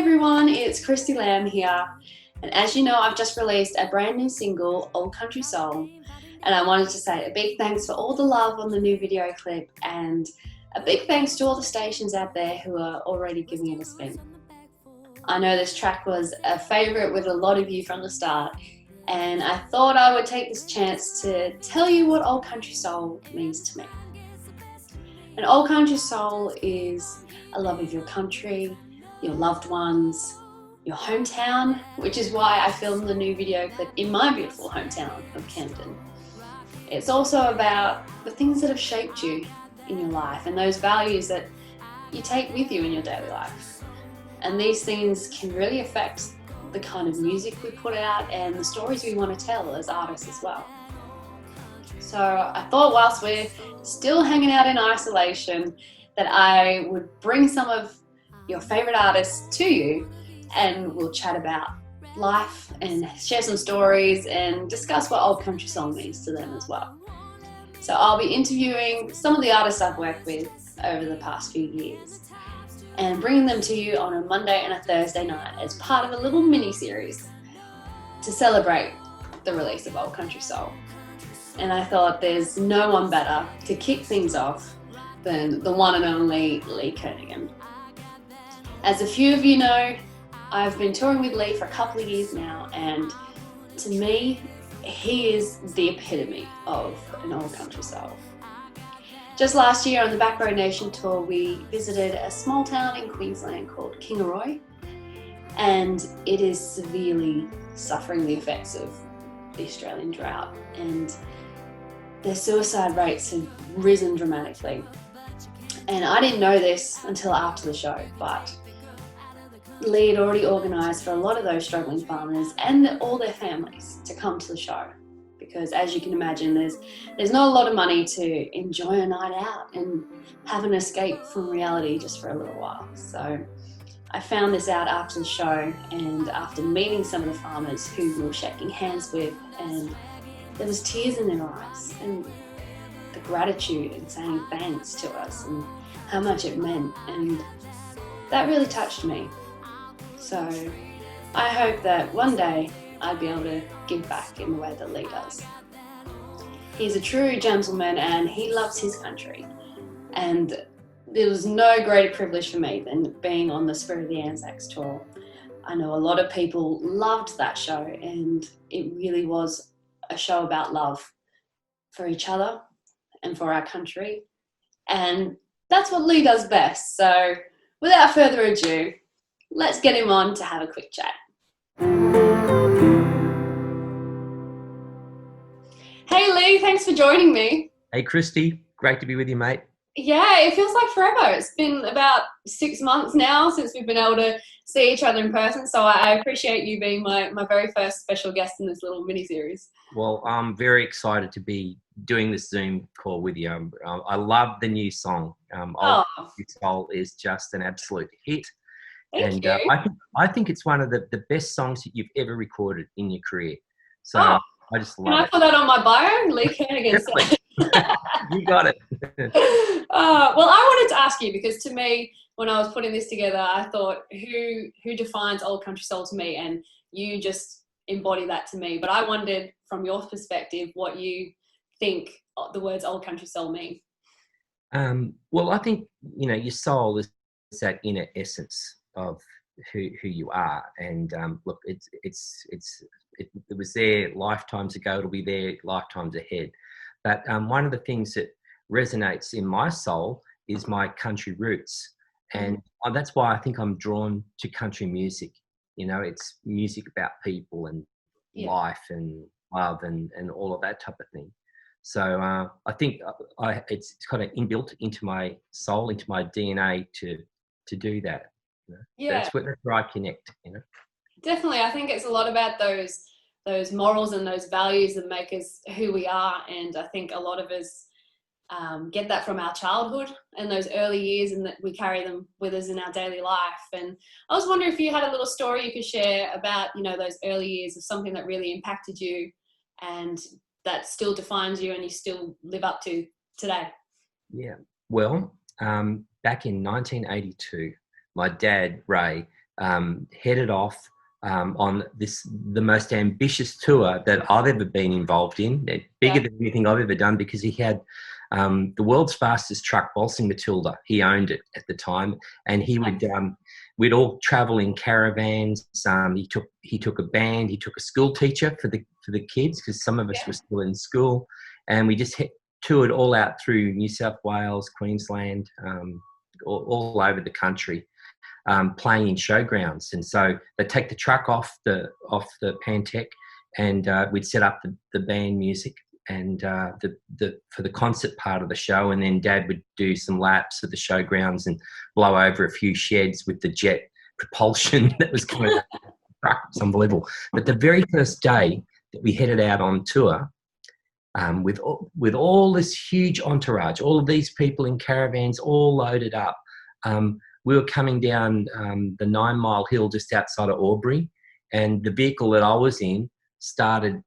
everyone, it's Christie here, and as you know, I've just released a brand new single, Old Country Soul, and I wanted to say a big thanks for all the love on the new video clip, and a big thanks to all the stations out there who are already giving it a spin. I know this track was a favourite with a lot of you from the start, and I thought I would take this chance to tell you what Old Country Soul means to me. And Old Country Soul is a love of your country, your loved ones, your hometown, which is why I filmed the new video clip in my beautiful hometown of Camden. It's also about the things that have shaped you in your life and those values that you take with you in your daily life. And these things can really affect the kind of music we put out and the stories we want to tell as artists as well. So I thought whilst we're still hanging out in isolation that I would bring some of your favourite artists to you and we'll chat about life and share some stories and discuss what Old Country Soul means to them as well. So I'll be interviewing some of the artists I've worked with over the past few years and bringing them to you on a Monday and a Thursday night as part of a little mini-series to celebrate the release of Old Country Soul. And I thought there's no one better to kick things off than the one and only Lee Kernaghan. As a few of you know, I've been touring with Lee for a couple of years now, and to me, he is the epitome of an old country soul. Just last year on the Back Road Nation tour, we visited a small town in Queensland called Kingaroy, and it is severely suffering the effects of the Australian drought, and their suicide rates have risen dramatically. And I didn't know this until after the show, but Lee had already organised for a lot of those struggling farmers and all their families to come to the show, because as you can imagine, there's not a lot of money to enjoy a night out and have an escape from reality just for a little while. So I found this out after the show and after meeting some of the farmers who we were shaking hands with, and there was tears in their eyes and the gratitude and saying thanks to us and how much it meant, and that really touched me. So I hope that one day I'd be able to give back in the way that Lee does. He's a true gentleman and he loves his country, and there was no greater privilege for me than being on the Spirit of the Anzacs tour. I know a lot of people loved that show, and it really was a show about love for each other and for our country, and that's what Lee does best. So without further ado, let's get him on to have a quick chat. Hey Lee, thanks for joining me. Hey Christie, great to be with you, mate. Yeah, it feels like forever. It's been about 6 months now since we've been able to see each other in person, so I appreciate you being my very first special guest in this little mini-series. Well, I'm very excited to be doing this Zoom call with you. I love the new song. Old Country Soul is just an absolute hit. Thank you. I think it's one of the best songs that you've ever recorded in your career. So I just love it. Can I put that on my bio? Lee Kernaghan. You got it. Well, I wanted to ask you, because to me, when I was putting this together, I thought, who defines Old Country Soul to me? And you just embody that to me. But I wondered, from your perspective, what you think the words Old Country Soul mean. Well, I think, your soul is that inner essence of who you are, and look, it was there lifetimes ago. It'll be there lifetimes ahead. But one of the things that resonates in my soul is my country roots, and that's why I think I'm drawn to country music. It's music about people and life and love and all of that type of thing. So I think it's kind of inbuilt into my soul, into my DNA to do that. Yeah, that's where I connect. Definitely, I think it's a lot about those morals and those values that make us who we are, and I think a lot of us get that from our childhood and those early years, and that we carry them with us in our daily life. And I was wondering if you had a little story you could share about those early years of something that really impacted you and that still defines you and you still live up to today. Yeah, well, back in 1982, my dad, Ray, headed off on the most ambitious tour that I've ever been involved in, bigger than anything I've ever done, because he had the world's fastest truck, Waltzing Matilda. He owned it at the time, and he would we'd all travel in caravans. He took a band, he took a school teacher for the kids, because some of us were still in school, and we just toured all out through New South Wales, Queensland, all over the country. Playing in showgrounds, and so they'd take the truck off the Pantech, and we'd set up the band music and for the concert part of the show, and then Dad would do some laps of the showgrounds and blow over a few sheds with the jet propulsion that was coming out of the truck. It's unbelievable. But the very first day that we headed out on tour, with all this huge entourage, all of these people in caravans, all loaded up. We were coming down the 9 Mile Hill just outside of Albury, and the vehicle that I was in started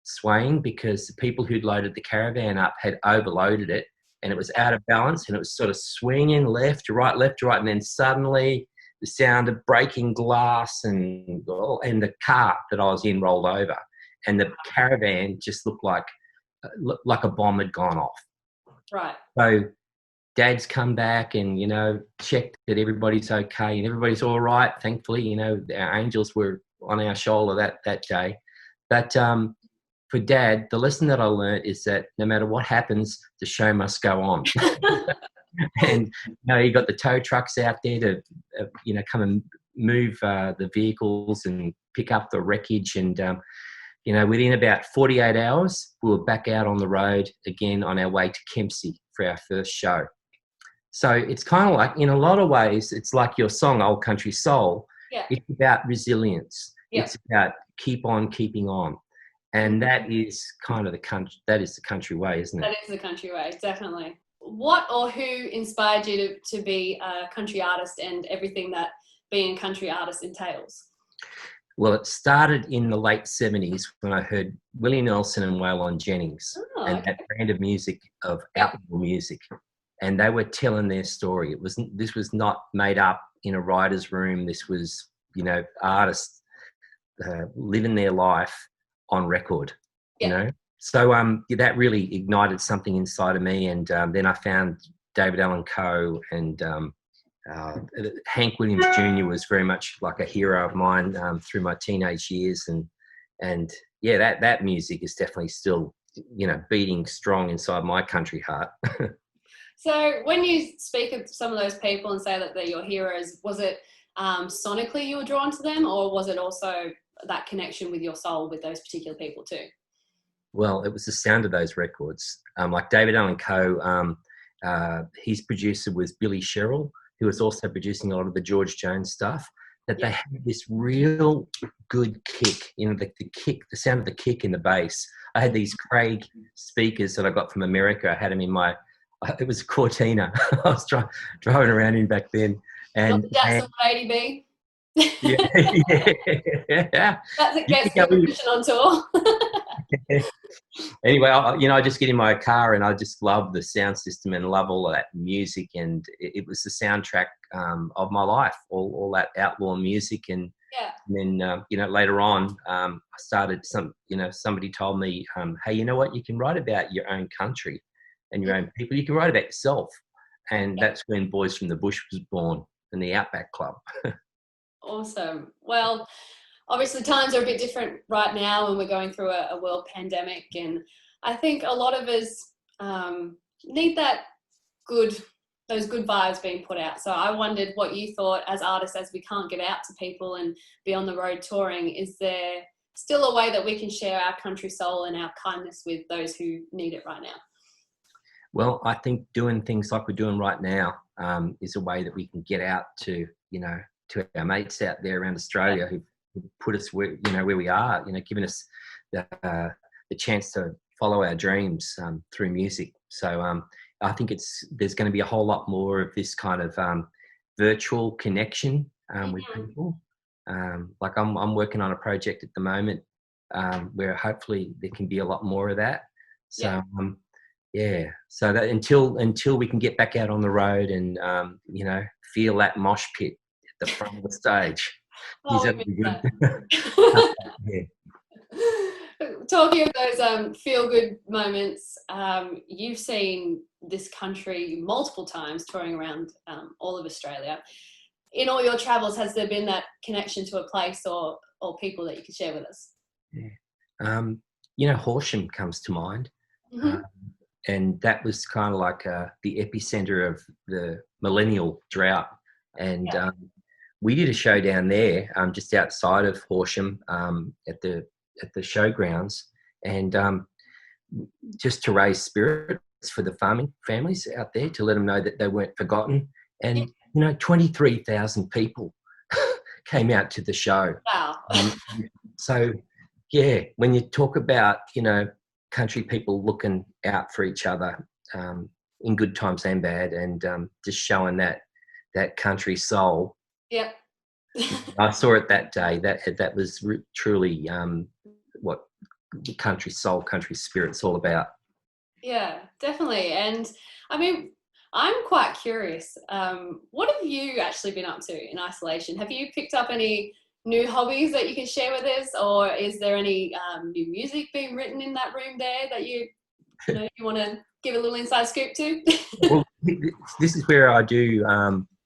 swaying because the people who'd loaded the caravan up had overloaded it, and it was out of balance, and it was sort of swinging left to right, and then suddenly the sound of breaking glass and the car that I was in rolled over, and the caravan just looked like a bomb had gone off. Right. So Dad's come back and, checked that everybody's okay and everybody's all right. Thankfully, our angels were on our shoulder that day. But for Dad, the lesson that I learned is that no matter what happens, the show must go on. And, you got the tow trucks out there to, come and move the vehicles and pick up the wreckage. And, within about 48 hours, we were back out on the road again on our way to Kempsey for our first show. So it's kind of like, in a lot of ways, it's like your song, Old Country Soul. Yeah. It's about resilience. Yeah. It's about keep on keeping on. And that is kind of the country way, isn't it? That is the country way, definitely. What or who inspired you to be a country artist and everything that being a country artist entails? Well, it started in the late 70s when I heard Willie Nelson and Waylon Jennings and that brand of music, of outlaw music. And they were telling their story. This was not made up in a writer's room. This was, artists living their life on record, So that really ignited something inside of me. And then I found David Allan Coe, and Hank Williams Jr. was very much like a hero of mine through my teenage years. And that music is definitely still, beating strong inside my country heart. So when you speak of some of those people and say that they're your heroes, was it sonically you were drawn to them, or was it also that connection with your soul with those particular people too? Well, it was the sound of those records. Like David Allan Coe, his producer was Billy Sherrill, who was also producing a lot of the George Jones stuff. That they had this real good kick, the kick, the sound of the kick in the bass. I had these Craig speakers that I got from America. I had them in my, it was a Cortina. I was driving around in back then. And Jackson 80B. yeah. That's a guest competition on tour. Anyway, I just get in my car and I just love the sound system and love all of that music, and it was the soundtrack of my life, all that outlaw music. And then later on, I started somebody told me, hey, you know what, you can write about your own country and your own people. You can write about yourself, and that's when Boys from the Bush was born and the Outback Club. Awesome. Well, obviously times are a bit different right now, and we're going through a world pandemic, and I think a lot of us need those good vibes being put out. So I wondered what you thought as artists, as we can't get out to people and be on the road touring, is there still a way that we can share our country soul and our kindness with those who need it right now? Well, I think doing things like we're doing right now is a way that we can get out to, to our mates out there around Australia who put us where we are, giving us the chance to follow our dreams through music. So I think there's going to be a whole lot more of this kind of virtual connection with people. Like I'm working on a project at the moment where hopefully there can be a lot more of that. So so that until we can get back out on the road and feel that mosh pit the front of the stage. Oh, He's we having missed good. that. Yeah. Talking of those feel-good moments, you've seen this country multiple times touring around all of Australia. In all your travels, has there been that connection to a place or people that you could share with us? Yeah. Horsham comes to mind. Mm-hmm. And that was kind of like the epicenter of the millennial drought. And we did a show down there, just outside of Horsham, at the showgrounds, and just to raise spirits for the farming families out there, to let them know that they weren't forgotten. And 23,000 people came out to the show. Wow. So yeah, when you talk about country people looking out for each other, in good times and bad, and just showing that country soul. Yep. I saw it that day. That was truly what the country soul, country spirit's all about. Yeah, definitely. And I mean, I'm quite curious. What have you actually been up to in isolation? Have you picked up any new hobbies that you can share with us, or is there any new music being written in that room there that you want to give a little inside scoop to? Well, this is where I do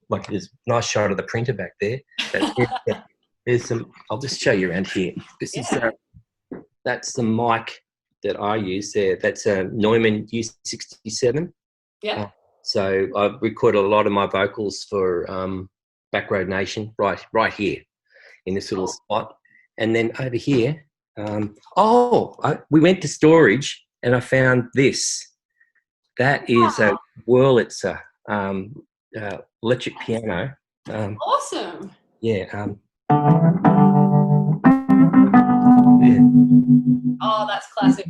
like, there's a nice shot of the printer back there. There's some. I'll just show you around here. This is that's the mic that I use there. That's a Neumann U67. Yeah. So I recorded a lot of my vocals for Backroad Nation right here in this little spot. And then over here, we went to storage and I found this. That is a Wurlitzer electric piano. Awesome. Yeah. Oh, that's classic.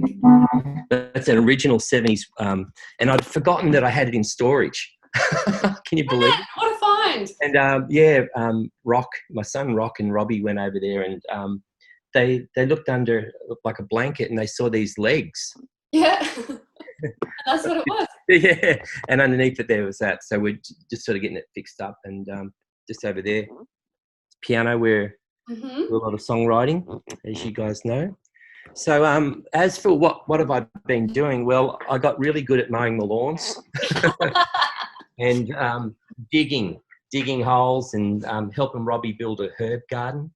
That's an original 70s. And I'd forgotten that I had it in storage. Can you believe it? What a find. And Rock, my son Rock and Robbie went over there, and they looked under like a blanket and they saw these legs. Yeah. That's what it was. Yeah. And underneath it there was that. So we're just sort of getting it fixed up, and just over there, piano, where we do a lot of songwriting, as you guys know. So as for what have I been doing? Well, I got really good at mowing the lawns and digging holes, and helping Robbie build a herb garden.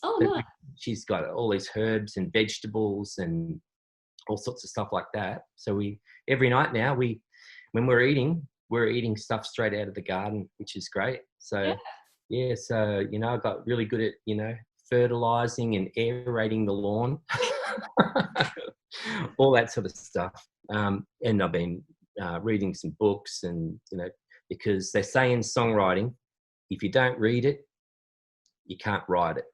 Oh, nice. She's got all these herbs and vegetables and all sorts of stuff like that. So every night now, when we're eating stuff straight out of the garden, which is great. So so I got really good at fertilizing and aerating the lawn. All that sort of stuff. And I've been reading some books, and because they say in songwriting, if you don't read it, you can't write it.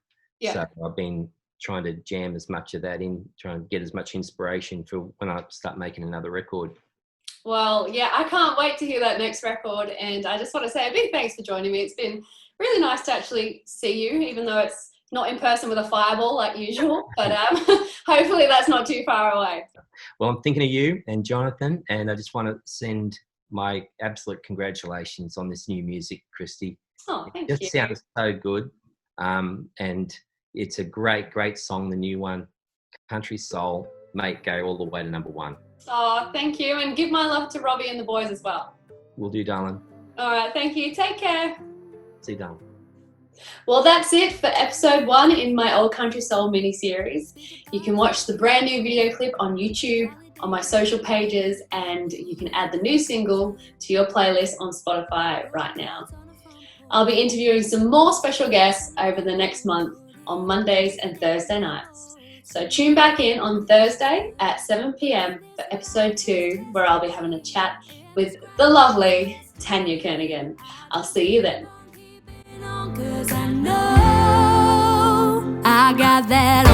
Yeah. So I've been trying to jam as much of that in, trying to get as much inspiration for when I start making another record. Well, yeah, I can't wait to hear that next record, and I just want to say a big thanks for joining me. It's been really nice to actually see you, even though it's not in person with a fireball like usual, but hopefully that's not too far away. Well, I'm thinking of you and Jonathan, and I just want to send my absolute congratulations on this new music, Christie. Oh, thank you. It just sounds so good, and it's a great song, the new one, Country Soul, mate, go all the way to #1. Oh, thank you, and give my love to Robbie and the boys as well. Will do, darling. All right, thank you. Take care. See you, darling. Well, that's it for episode 1 in my Old Country Soul mini-series. You can watch the brand new video clip on YouTube, on my social pages, and you can add the new single to your playlist on Spotify right now. I'll be interviewing some more special guests over the next month on Mondays and Thursday nights. So tune back in on Thursday at 7 p.m. for episode 2, where I'll be having a chat with the lovely Lee Kernaghan. I'll see you then. 'Cause I know I got that